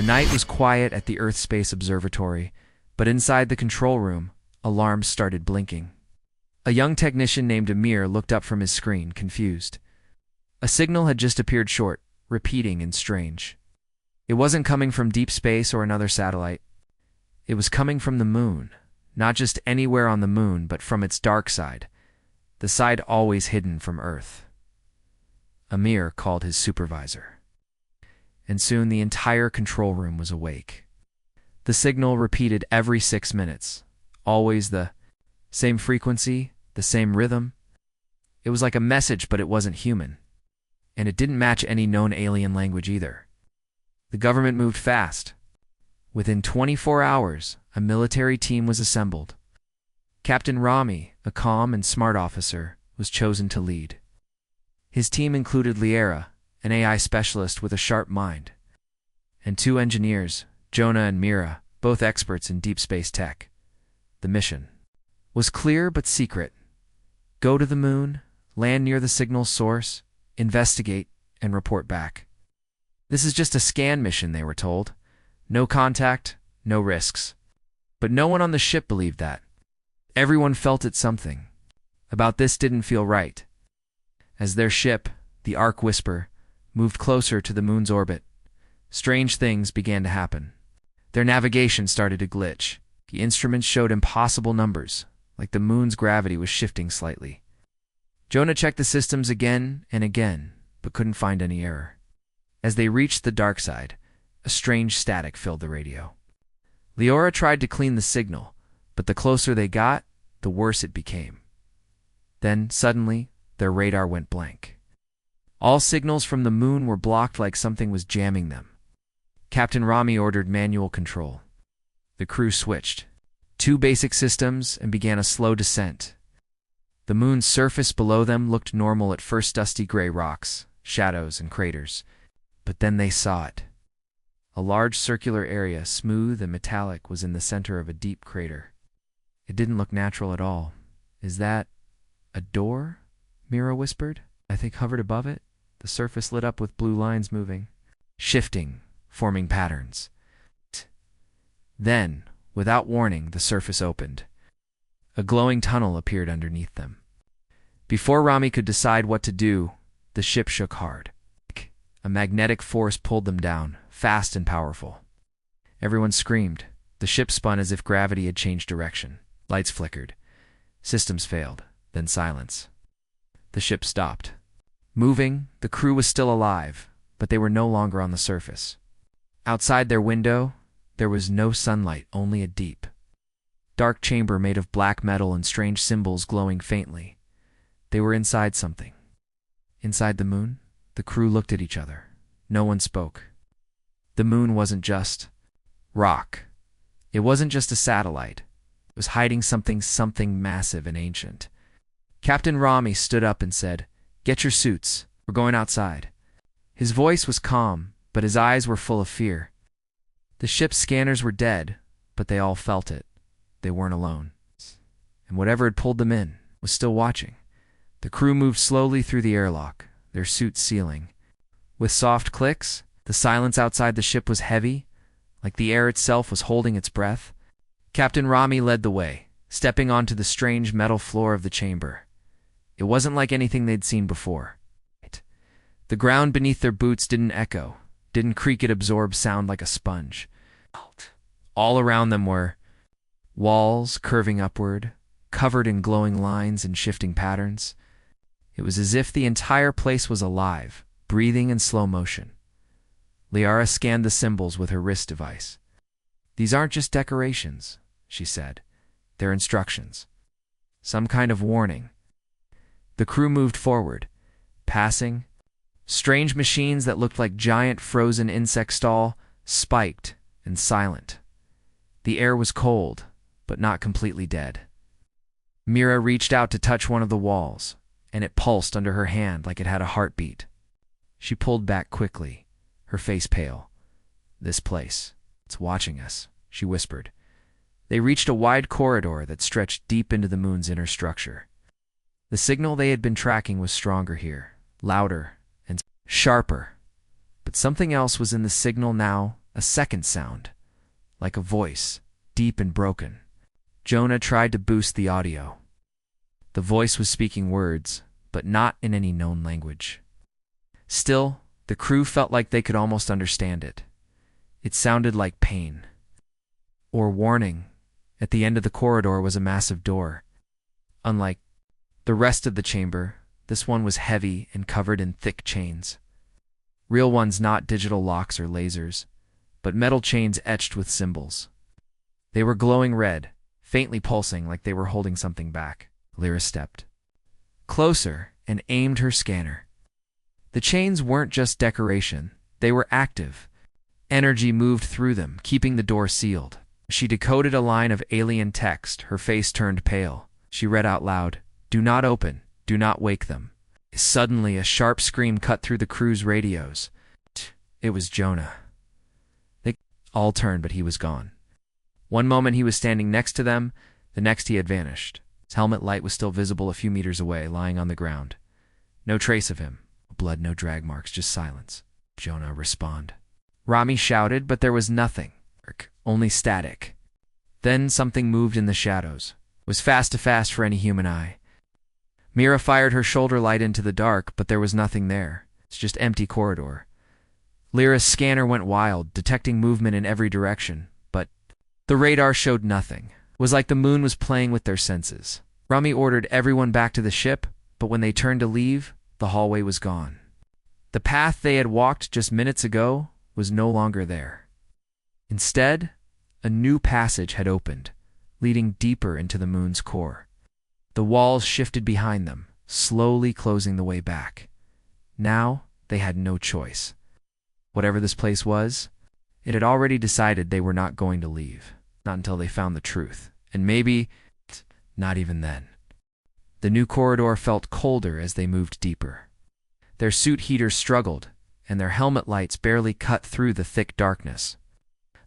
The night was quiet at the Earth Space Observatory, but inside the control room, alarms started blinking. A young technician named Amir looked up from his screen, confused. A signal had just appeared short, repeating and strange. It wasn't coming from deep space or another satellite. It was coming from the moon, not just anywhere on the moon, but from its dark side, the side always hidden from Earth. Amir called his supervisor, and soon the entire control room was awake. The signal repeated every 6 minutes, always the same frequency, the same rhythm. It was like a message, but it wasn't human. And it didn't match any known alien language either. The government moved fast. Within 24 hours, a military team was assembled. Captain Rami, a calm and smart officer, was chosen to lead. His team included Liera, an AI specialist with a sharp mind, and 2 engineers, Jonah and Mira, both experts in deep space tech. The mission was clear but secret. Go to the moon, land near the signal source, investigate, and report back. This is just a scan mission, they were told. No contact, no risks. But no one on the ship believed that. Everyone felt it something about this didn't feel right. As their ship, the Ark Whisper, moved closer to the moon's orbit, strange things began to happen. Their navigation started to glitch. The instruments showed impossible numbers, like the moon's gravity was shifting slightly. Jonah checked the systems again and again, but couldn't find any error. As they reached the dark side, a strange static filled the radio. Liora tried to clean the signal, but the closer they got, the worse it became. Then, suddenly, their radar went blank. All signals from the moon were blocked like something was jamming them. Captain Rami ordered manual control. The crew switched 2 basic systems and began a slow descent. The moon's surface below them looked normal at first, dusty gray rocks, shadows, and craters. But then they saw it. A large circular area, smooth and metallic, was in the center of a deep crater. It didn't look natural at all. Is that a door? Mira whispered. I think hovered above it. The surface lit up with blue lines moving, shifting, forming patterns. Then, without warning, the surface opened. A glowing tunnel appeared underneath them. Before Rami could decide what to do, the ship shook hard. A magnetic force pulled them down, fast and powerful. Everyone screamed. The ship spun as if gravity had changed direction. Lights flickered. Systems failed. Then silence. The ship stopped. Moving, the crew was still alive, but they were no longer on the surface. Outside their window, there was no sunlight, only a deep, dark chamber made of black metal and strange symbols glowing faintly. They were inside something. Inside the moon, the crew looked at each other. No one spoke. The moon wasn't just rock. It wasn't just a satellite. It was hiding something massive and ancient. Captain Rami stood up and said, "Get your suits. We're going outside." His voice was calm, but his eyes were full of fear. The ship's scanners were dead, but they all felt it. They weren't alone. And whatever had pulled them in was still watching. The crew moved slowly through the airlock, their suits sealing. With soft clicks, the silence outside the ship was heavy, like the air itself was holding its breath. Captain Rami led the way, stepping onto the strange metal floor of the chamber. It wasn't like anything they'd seen before. The ground beneath their boots didn't echo, didn't creak. It absorbed sound like a sponge. All around them were walls curving upward, covered in glowing lines and shifting patterns. It was as if the entire place was alive, breathing in slow motion. Liara scanned the symbols with her wrist device. "These aren't just decorations," she said. "They're instructions. Some kind of warning." The crew moved forward, passing strange machines that looked like giant frozen insect stall, spiked and silent. The air was cold, but not completely dead. Mira reached out to touch one of the walls, and it pulsed under her hand like it had a heartbeat. She pulled back quickly, her face pale. "This place, it's watching us," she whispered. They reached a wide corridor that stretched deep into the moon's inner structure. The signal they had been tracking was stronger here, louder and sharper. But something else was in the signal now A second sound, like a voice, deep and broken. Jonah tried to boost the audio. The voice was speaking words, but not in any known language. Still, the crew felt like they could almost understand it. It sounded like pain. Or warning. At the end of the corridor was a massive door. Unlike the rest of the chamber, this one was heavy and covered in thick chains. Real ones, not digital locks or lasers, but metal chains etched with symbols. They were glowing red, faintly pulsing like they were holding something back. Lyra stepped closer and aimed her scanner. The chains weren't just decoration, they were active. Energy moved through them, keeping the door sealed. She decoded a line of alien text, her face turned pale. She read out loud, "Do not open, do not wake them." Suddenly, a sharp scream cut through the crew's radios. It was Jonah. They all turned, but he was gone. One moment he was standing next to them, the next he had vanished. His helmet light was still visible a few meters away, lying on the ground. No trace of him. Blood, no drag marks, just silence. Jonah, respond. Rami shouted, but there was nothing. Only static. Then something moved in the shadows. It was fast for any human eye. Mira fired her shoulder light into the dark, but there was nothing there. It's just empty corridor. Lyra's scanner went wild, detecting movement in every direction, but the radar showed nothing. It was like the moon was playing with their senses. Rami ordered everyone back to the ship, but when they turned to leave, the hallway was gone. The path they had walked just minutes ago was no longer there. Instead, a new passage had opened, leading deeper into the moon's core. The walls shifted behind them, slowly closing the way back. Now, they had no choice. Whatever this place was, it had already decided they were not going to leave, not until they found the truth, and maybe not even then. The new corridor felt colder as they moved deeper. Their suit heaters struggled, and their helmet lights barely cut through the thick darkness.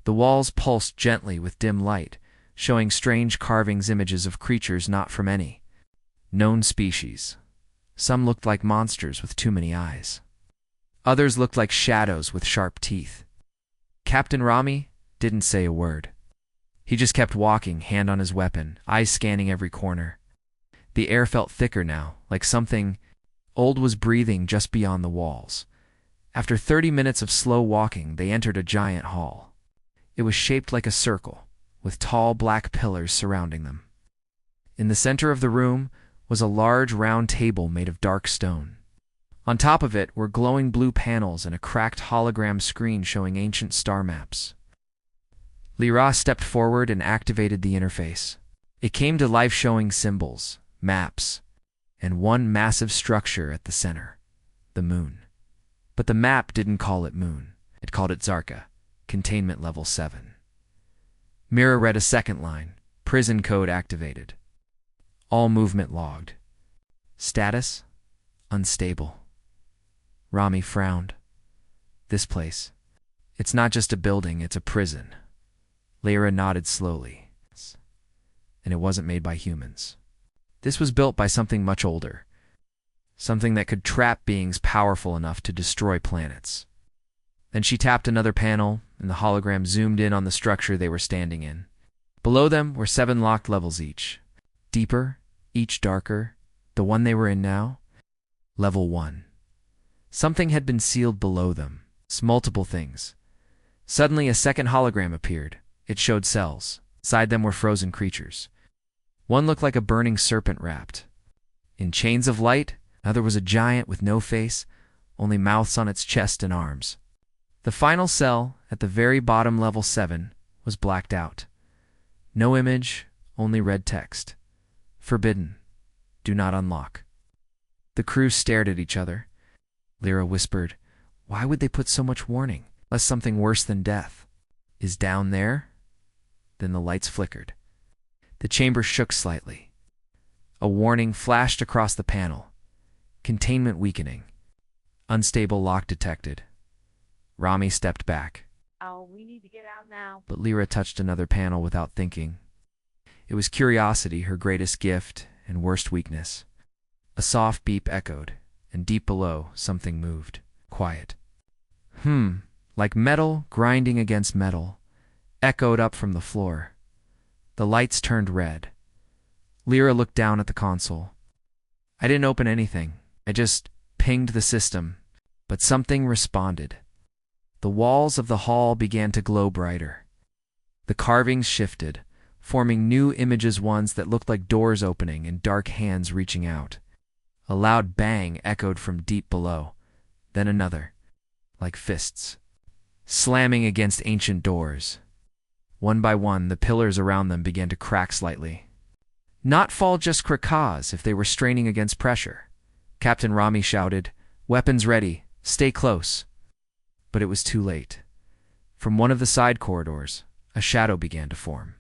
The walls pulsed gently with dim light, showing strange carvings, images of creatures not from any known species. Some looked like monsters with too many eyes. Others looked like shadows with sharp teeth. Captain Rami didn't say a word. He just kept walking, hand on his weapon, eyes scanning every corner. The air felt thicker now, like something old was breathing just beyond the walls. After 30 minutes of slow walking, they entered a giant hall. It was shaped like a circle, with tall black pillars surrounding them. In the center of the room was a large round table made of dark stone. On top of it were glowing blue panels and a cracked hologram screen showing ancient star maps. Lyra stepped forward and activated the interface. It came to life, showing symbols, maps, and one massive structure at the center, the moon. But the map didn't call it moon. It called it Zarka, containment level 7. Mira read a second line, prison code activated. All movement logged. Status, unstable. Rami frowned. This place, it's not just a building, it's a prison. Lyra nodded slowly. And it wasn't made by humans. This was built by something much older. Something that could trap beings powerful enough to destroy planets. Then she tapped another panel, and the hologram zoomed in on the structure they were standing in. Below them were 7 locked levels each. Deeper, each darker. The one they were in now? Level 1. Something had been sealed below them. Multiple things. Suddenly a second hologram appeared. It showed cells. Inside them were frozen creatures. One looked like a burning serpent wrapped in chains of light. Another was a giant with no face, only mouths on its chest and arms. The final cell, at the very bottom, level 7, was blacked out. No image, only red text. Forbidden. Do not unlock. The crew stared at each other. Lyra whispered, "Why would they put so much warning? Lest something worse than death is down there?" Then the lights flickered. The chamber shook slightly. A warning flashed across the panel. Containment weakening. Unstable lock detected. Rami stepped back. "Oh, we need to get out now." But Lyra touched another panel without thinking. It was curiosity, her greatest gift and worst weakness. A soft beep echoed, and deep below, something moved. Quiet. like metal grinding against metal, echoed up from the floor. The lights turned red. Lyra looked down at the console. I didn't open anything. I just pinged the system, but something responded. The walls of the hall began to glow brighter. The carvings shifted, forming new images, ones that looked like doors opening and dark hands reaching out. A loud bang echoed from deep below, then another, like fists, slamming against ancient doors. One by one, the pillars around them began to crack slightly. Not fall, just crackers if they were straining against pressure. Captain Rami shouted, "Weapons ready, stay close." But it was too late. From one of the side corridors, a shadow began to form.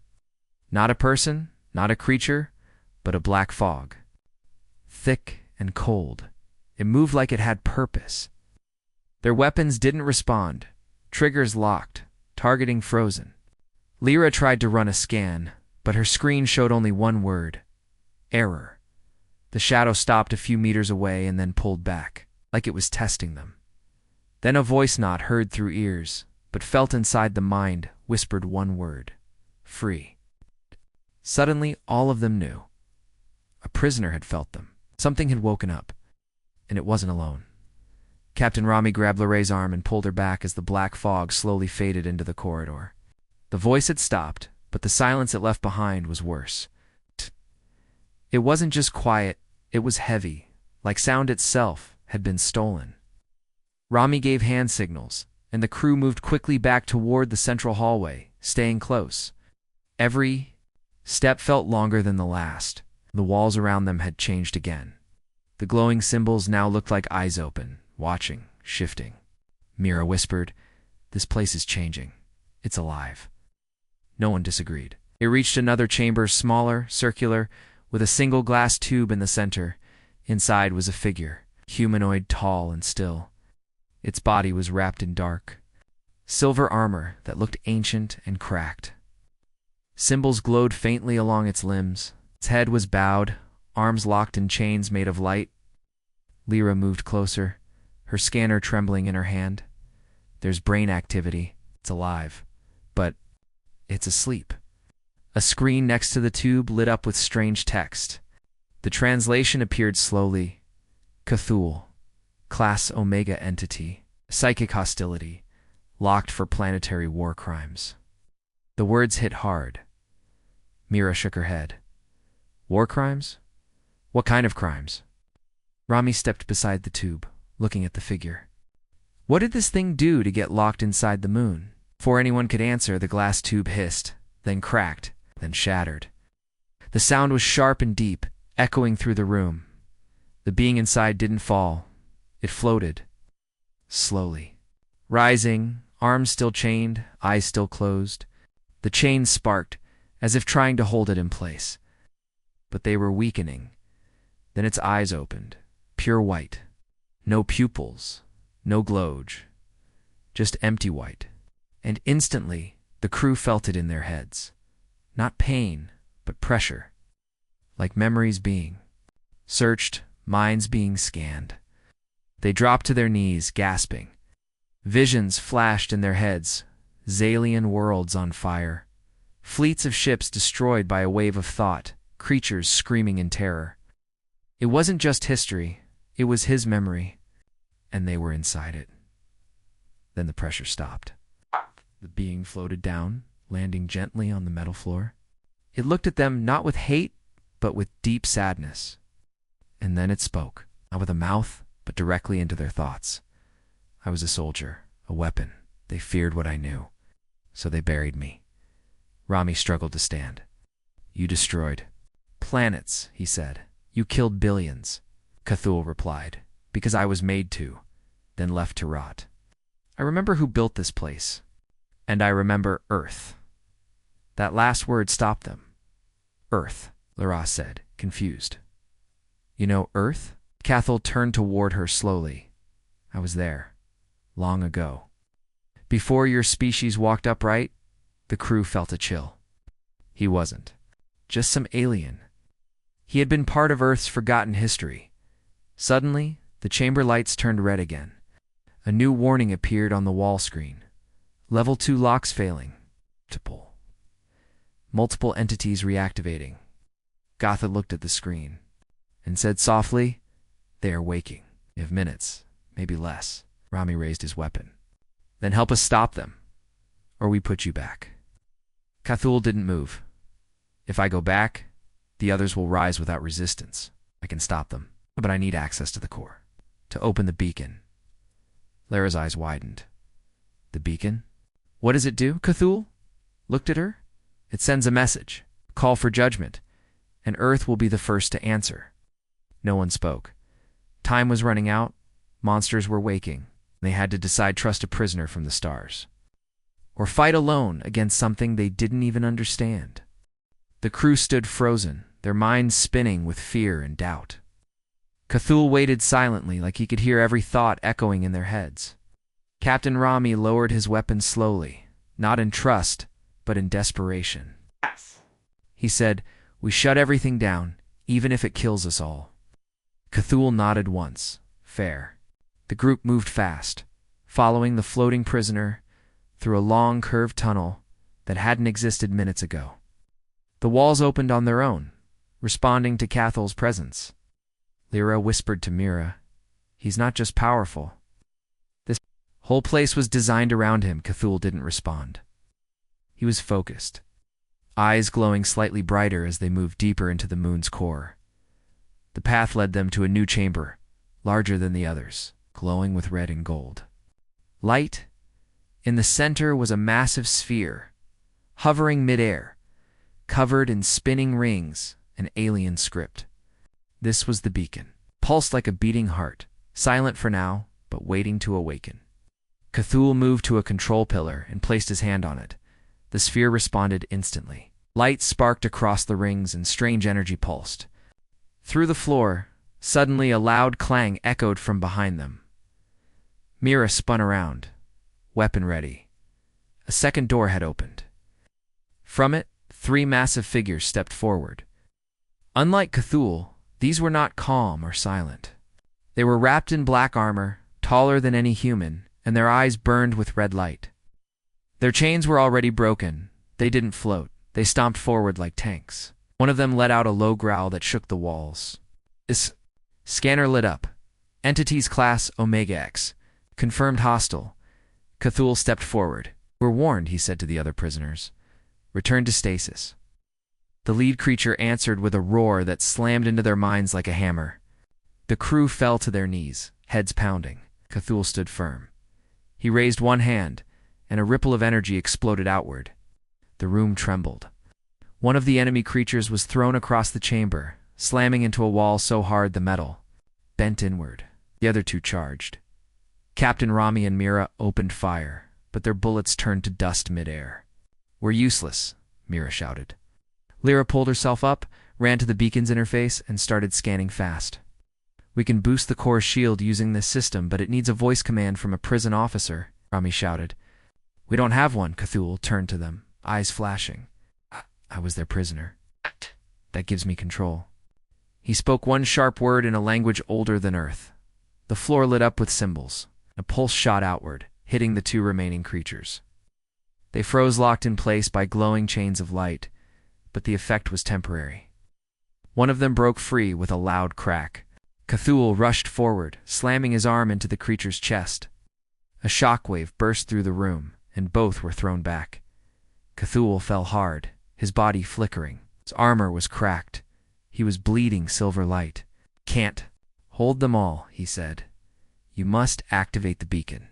Not a person, not a creature, but a black fog. Thick and cold, it moved like it had purpose. Their weapons didn't respond, triggers locked, targeting frozen. Lyra tried to run a scan, but her screen showed only one word: error. The shadow stopped a few meters away and then pulled back, like it was testing them. Then a voice, not heard through ears, but felt inside the mind, whispered one word: free. Suddenly, all of them knew. A prisoner had felt them. Something had woken up, and it wasn't alone. Captain Rami grabbed Lorraine's arm and pulled her back as the black fog slowly faded into the corridor. The voice had stopped, but the silence it left behind was worse. It wasn't just quiet, it was heavy, like sound itself had been stolen. Rami gave hand signals, and the crew moved quickly back toward the central hallway, staying close. Every step felt longer than the last. The walls around them had changed again. The glowing symbols now looked like eyes open, watching, shifting. Mira whispered, "This place is changing. It's alive." No one disagreed. It reached another chamber, smaller, circular, with a single glass tube in the center. Inside was a figure, humanoid, tall and still. Its body was wrapped in dark, silver armor that looked ancient and cracked. Symbols glowed faintly along its limbs. Its head was bowed, arms locked in chains made of light. Lyra moved closer, her scanner trembling in her hand. There's brain activity. It's alive. But it's asleep. A screen next to the tube lit up with strange text. The translation appeared slowly. Cthulhu, Class Omega Entity, Psychic Hostility, Locked for Planetary War Crimes. The words hit hard. Mira shook her head. War crimes? What kind of crimes? Rami stepped beside the tube, looking at the figure. What did this thing do to get locked inside the moon? Before anyone could answer, the glass tube hissed, then cracked, then shattered. The sound was sharp and deep, echoing through the room. The being inside didn't fall. It floated. Slowly. Rising, arms still chained, eyes still closed. The chains sparked, as if trying to hold it in place. But they were weakening. Then its eyes opened, pure white. No pupils, no gloge. Just empty white. And instantly, the crew felt it in their heads. Not pain, but pressure. Like memories being searched, minds being scanned. They dropped to their knees, gasping. Visions flashed in their heads, Zalian worlds on fire. Fleets of ships destroyed by a wave of thought, creatures screaming in terror. It wasn't just history, it was his memory, and they were inside it. Then the pressure stopped. The being floated down, landing gently on the metal floor. It looked at them not with hate, but with deep sadness. And then it spoke, not with a mouth, but directly into their thoughts. I was a soldier, a weapon. They feared what I knew, so they buried me. Rami struggled to stand. You destroyed planets, he said. You killed billions. Cthulhu replied, because I was made to, then left to rot. I remember who built this place, and I remember Earth. That last word stopped them. Earth, Lara said, confused. You know Earth? Cathal turned toward her slowly. I was there, long ago. Before your species walked upright, the crew felt a chill. He wasn't. Just some alien. He had been part of Earth's forgotten history. Suddenly, the chamber lights turned red again. A new warning appeared on the wall screen. Level 2 locks failing. Multiple entities reactivating. Gotha looked at the screen and said softly, "They are waking. We have minutes, maybe less." Rami raised his weapon. "Then help us stop them, or we put you back." Cthulhu didn't move. "If I go back, the others will rise without resistance. I can stop them, but I need access to the core. To open the beacon." Lara's eyes widened. "The beacon? What does it do?" Cthulhu looked at her. "It sends a message, a call for judgment, and Earth will be the first to answer." No one spoke. Time was running out. Monsters were waking. They had to decide: trust a prisoner from the stars, or fight alone against something they didn't even understand. The crew stood frozen, their minds spinning with fear and doubt. Cthulhu waited silently, like he could hear every thought echoing in their heads. Captain Rami lowered his weapon slowly, not in trust, but in desperation. Yes. He said, "We shut everything down, even if it kills us all." Cthulhu nodded once. Fair. The group moved fast, following the floating prisoner through a long curved tunnel that hadn't existed minutes ago. The walls opened on their own, responding to Cathel's presence. Lyra whispered to Mira, "He's not just powerful." This whole place was designed around him. Cthulhu didn't respond. He was focused, eyes glowing slightly brighter as they moved deeper into the moon's core. The path led them to a new chamber, larger than the others, glowing with red and gold. Light. In the center was a massive sphere, hovering midair, covered in spinning rings and alien script. This was the beacon, pulsed like a beating heart, silent for now, but waiting to awaken. Cthulhu moved to a control pillar and placed his hand on it. The sphere responded instantly. Light sparked across the rings and strange energy pulsed. Through the floor, suddenly a loud clang echoed from behind them. Mira spun around, weapon ready. A second door had opened. From it, 3 massive figures stepped forward. Unlike Cthulhu, these were not calm or silent. They were wrapped in black armor, taller than any human, and their eyes burned with red light. Their chains were already broken. They didn't float. They stomped forward like tanks. One of them let out a low growl that shook the walls. This scanner lit up. Entities class Omega X. Confirmed hostile. Cthulhu stepped forward. "We're warned," he said to the other prisoners. "Return to stasis." The lead creature answered with a roar that slammed into their minds like a hammer. The crew fell to their knees, heads pounding. Cthulhu stood firm. He raised one hand, and a ripple of energy exploded outward. The room trembled. One of the enemy creatures was thrown across the chamber, slamming into a wall so hard the metal bent inward. The other 2 charged. Captain Rami and Mira opened fire, but their bullets turned to dust midair. "We're useless," Mira shouted. Lyra pulled herself up, ran to the beacon's interface, and started scanning fast. "We can boost the core shield using this system, but it needs a voice command from a prison officer," Rami shouted. "We don't have one." Cthulhu turned to them, eyes flashing. I was their prisoner. That gives me control." He spoke one sharp word in a language older than Earth. The floor lit up with symbols. A pulse shot outward, hitting the 2 remaining creatures. They froze, locked in place by glowing chains of light, but the effect was temporary. One of them broke free with a loud crack. Cthulhu rushed forward, slamming his arm into the creature's chest. A shockwave burst through the room, and both were thrown back. Cthulhu fell hard, his body flickering. His armor was cracked. He was bleeding silver light. "Can't hold them all," he said. "You must activate the beacon.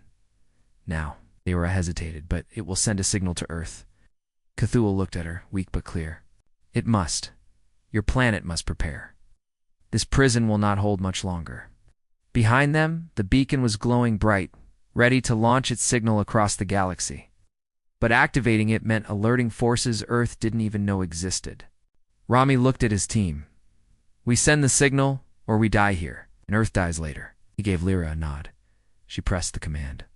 Now." Lyra hesitated, "But it will send a signal to Earth." Cthulhu looked at her, weak but clear. "It must. Your planet must prepare. This prison will not hold much longer." Behind them, the beacon was glowing bright, ready to launch its signal across the galaxy. But activating it meant alerting forces Earth didn't even know existed. Rami looked at his team. "We send the signal, or we die here, and Earth dies later." He gave Lyra a nod. She pressed the command.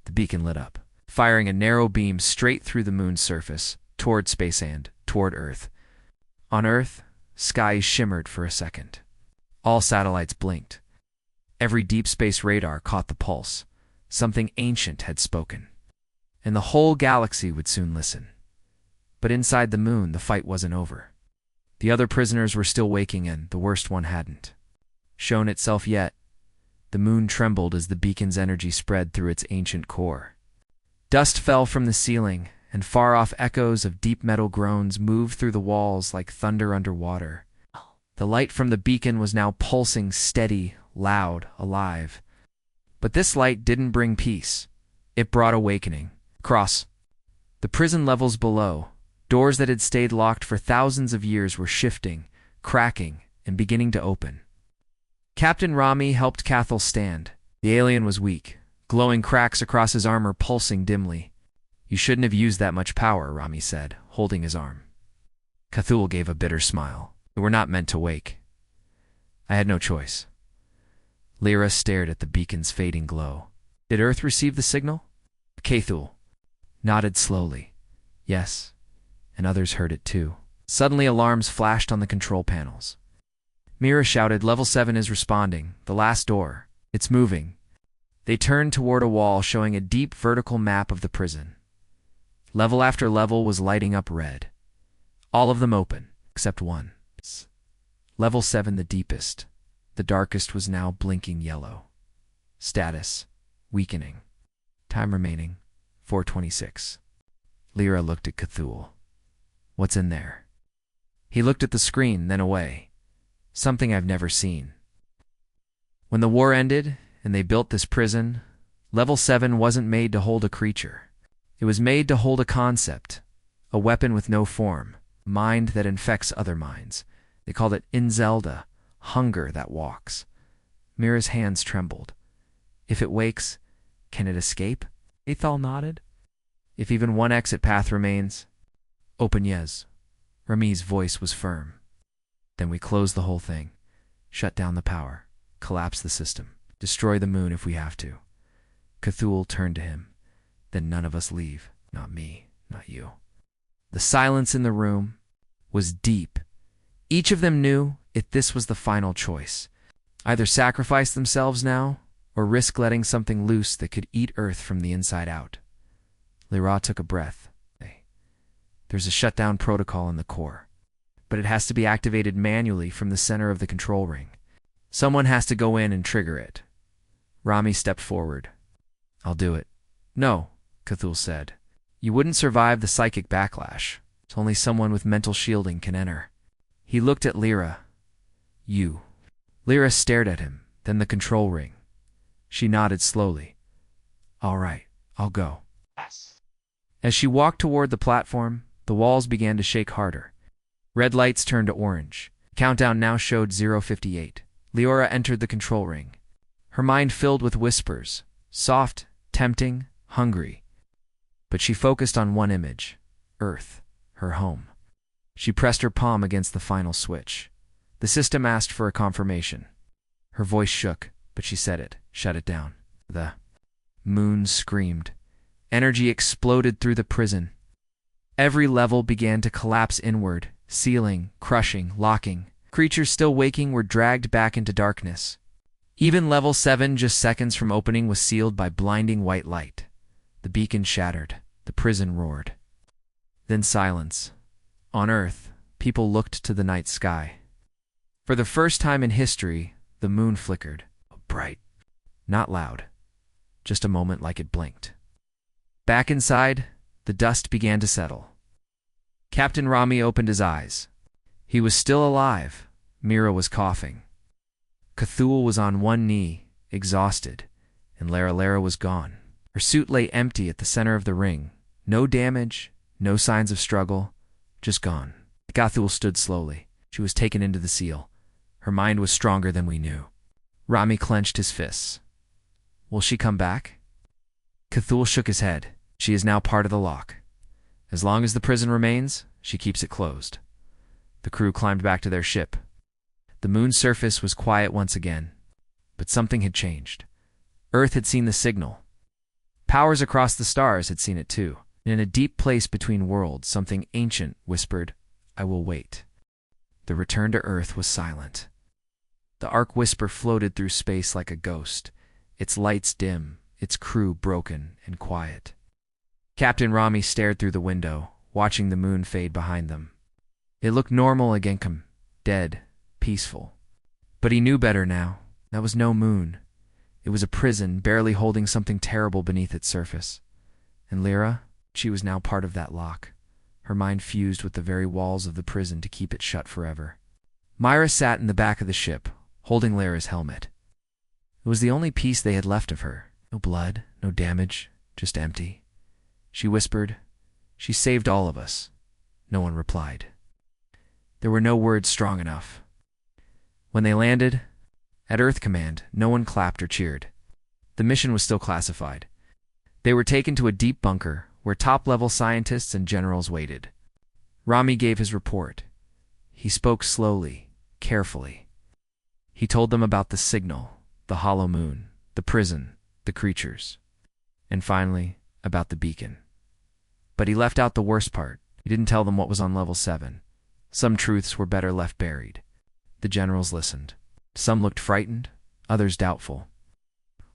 The beacon lit up, firing a narrow beam straight through the moon's surface, toward space and toward Earth. On Earth, skies shimmered for a second. All satellites blinked. Every deep space radar caught the pulse. Something ancient had spoken. and the whole galaxy would soon listen. But inside the moon, the fight wasn't over. The other prisoners were still waking, and the worst one hadn't shown itself yet. The moon trembled as the beacon's energy spread through its ancient core. Dust fell from the ceiling, and far-off echoes of deep metal groans moved through the walls like thunder underwater. The light from the beacon was now pulsing, steady, loud, alive. But this light didn't bring peace. It brought awakening. Across the prison levels below, doors that had stayed locked for thousands of years were shifting, cracking, and beginning to open. Captain Rami helped Cathal stand. The alien was weak, glowing cracks across his armor pulsing dimly. "You shouldn't have used that much power," Rami said, holding his arm. Cathal gave a bitter smile. "We were not meant to wake. I had no choice." Lyra stared at the beacon's fading glow. Did Earth receive the signal? Cathal nodded slowly. Yes, and others heard it too. Suddenly alarms flashed on the control panels. Mira shouted, "Level 7 is responding. The last door. It's moving." They turned toward a wall showing a deep vertical map of the prison. Level after level was lighting up red. All of them open, except one. Level 7, the deepest. The darkest was now blinking yellow. Status: weakening. Time remaining: 4:26. Lyra looked at Cathal. "What's in there?" He looked at the screen, then away. "Something I've never seen." When the war ended and they built this prison, Level 7 wasn't made to hold a creature. It was made to hold a concept, a weapon with no form, a mind that infects other minds. They called it in Zelda, hunger that walks. Mira's hands trembled. "If it wakes, can it escape?" Cathal nodded. "If even one exit path remains, open yes." Rami's voice was firm. "Then we close the whole thing, shut down the power, collapse the system, destroy the moon if we have to." Cathal turned to him. "Then none of us leave. Not me, not you." The silence in the room was deep. Each of them knew this was the final choice. Either sacrifice themselves now, or risk letting something loose that could eat Earth from the inside out. Lyra took a breath. "There's a shutdown protocol in the core, but it has to be activated manually from the center of the control ring. Someone has to go in and trigger it." Rami stepped forward. "I'll do it." "No," Cathal said. "You wouldn't survive the psychic backlash. It's only someone with mental shielding can enter." He looked at Lyra. "You." Lyra stared at him, then the control ring. She nodded slowly. "All right, I'll go." Yes. As she walked toward the platform, the walls began to shake harder. Red lights turned to orange. Countdown now showed 0:58. Lyra entered the control ring. Her mind filled with whispers, soft, tempting, hungry. But she focused on one image: Earth, her home. She pressed her palm against the final switch. The system asked for a confirmation. Her voice shook, but she said it. Shut it down. The moon screamed. Energy exploded through the prison. Every level began to collapse inward, sealing, crushing, locking. Creatures still waking were dragged back into darkness. Even Level 7, just seconds from opening, was sealed by blinding white light. The beacon shattered. The prison roared. Then silence. On Earth, people looked to the night sky. For the first time in history, the moon flickered. Bright. Not loud. Just a moment like it blinked. Back inside, the dust began to settle. Captain Rami opened his eyes. He was still alive. Mira was coughing. Cathal was on one knee, exhausted, and Lara was gone. Her suit lay empty at the center of the ring. No damage, no signs of struggle, just gone. Cathal stood slowly. She was taken into the seal. Her mind was stronger than we knew. Rami clenched his fists. Will she come back? Cathal shook his head. She is now part of the lock. As long as the prison remains, she keeps it closed. The crew climbed back to their ship. The moon's surface was quiet once again, but something had changed. Earth had seen the signal. Powers across the stars had seen it too. And in a deep place between worlds, something ancient whispered, "I will wait." The return to Earth was silent. The Ark Whisper floated through space like a ghost, its lights dim, its crew broken and quiet. Captain Rami stared through the window, watching the moon fade behind them. It looked normal again, dead, peaceful. But he knew better now. That was no moon. It was a prison, barely holding something terrible beneath its surface. And Lyra, she was now part of that lock. Her mind fused with the very walls of the prison to keep it shut forever. Myra sat in the back of the ship, holding Lyra's helmet. It was the only piece they had left of her. No blood, no damage, just empty. She whispered, "She saved all of us." No one replied. There were no words strong enough. When they landed, at Earth Command, no one clapped or cheered. The mission was still classified. They were taken to a deep bunker where top-level scientists and generals waited. Rami gave his report. He spoke slowly, carefully. He told them about the signal, the hollow moon, the prison, the creatures, and finally, about the beacon. But he left out the worst part. He didn't tell them what was on level 7. Some truths were better left buried. The generals listened. Some looked frightened, others doubtful.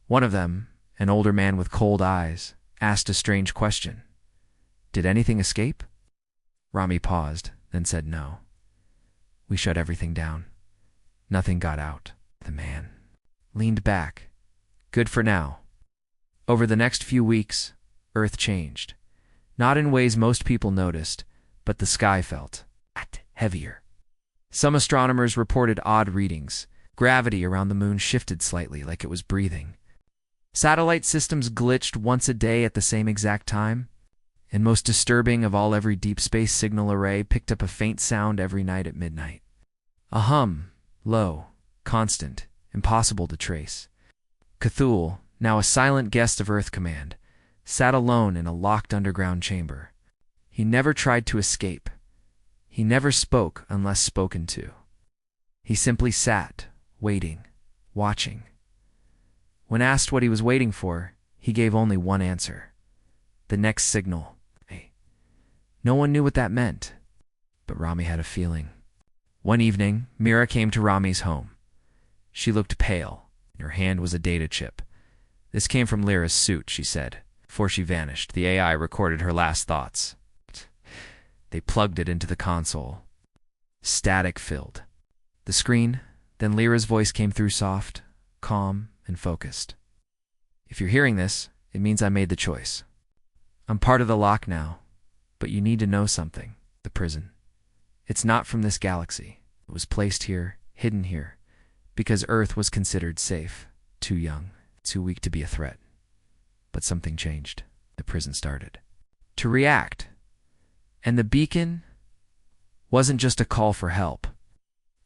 One of them, an older man with cold eyes, asked a strange question. Did anything escape? Rami paused, then said no. We shut everything down. Nothing got out. The man leaned back. Good for now. Over the next few weeks, Earth changed. Not in ways most people noticed, but the sky felt heavier. Some astronomers reported odd readings. Gravity around the moon shifted slightly, like it was breathing. Satellite systems glitched once a day at the same exact time. And most disturbing of all, every deep space signal array picked up a faint sound every night at midnight. A hum, low, constant, impossible to trace. Cthulhu, now a silent guest of Earth Command, sat alone in a locked underground chamber. He never tried to escape. He never spoke unless spoken to. He simply sat, waiting, watching. When asked what he was waiting for, he gave only one answer. The next signal. No one knew what that meant, but Rami had a feeling. One evening, Mira came to Rami's home. She looked pale. In her hand was a data chip. This came from Lyra's suit, she said. Before she vanished, the AI recorded her last thoughts. They plugged it into the console. Static filled the screen. Then Lyra's voice came through, soft, calm, and focused. If you're hearing this, it means I made the choice. I'm part of the lock now, but you need to know something. The prison. It's not from this galaxy. It was placed here, hidden here, because Earth was considered safe, too young, too weak to be a threat. But something changed. The prison started to react. And the beacon wasn't just a call for help.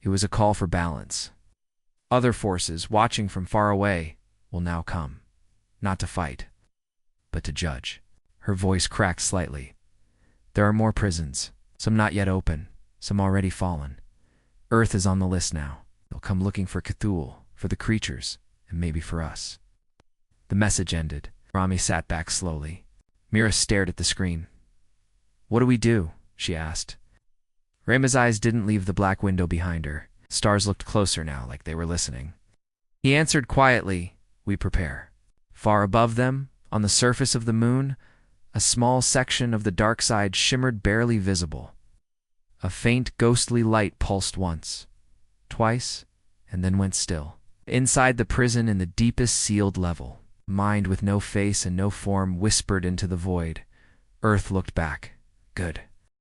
It was a call for balance. Other forces, watching from far away, will now come. Not to fight, but to judge. Her voice cracked slightly. There are more prisons, some not yet open, some already fallen. Earth is on the list now. They'll come looking for Cthulhu, for the creatures, and maybe for us. The message ended. Rami sat back slowly. Mira stared at the screen. What do we do? She asked. Rama's eyes didn't leave the black window behind her. Stars looked closer now, like they were listening. He answered quietly, we prepare. Far above them, on the surface of the moon, a small section of the dark side shimmered, barely visible. A faint, ghostly light pulsed once, twice, and then went still. Inside the prison, in the deepest sealed level, mind with no face and no form whispered into the void. Earth looked back. Good.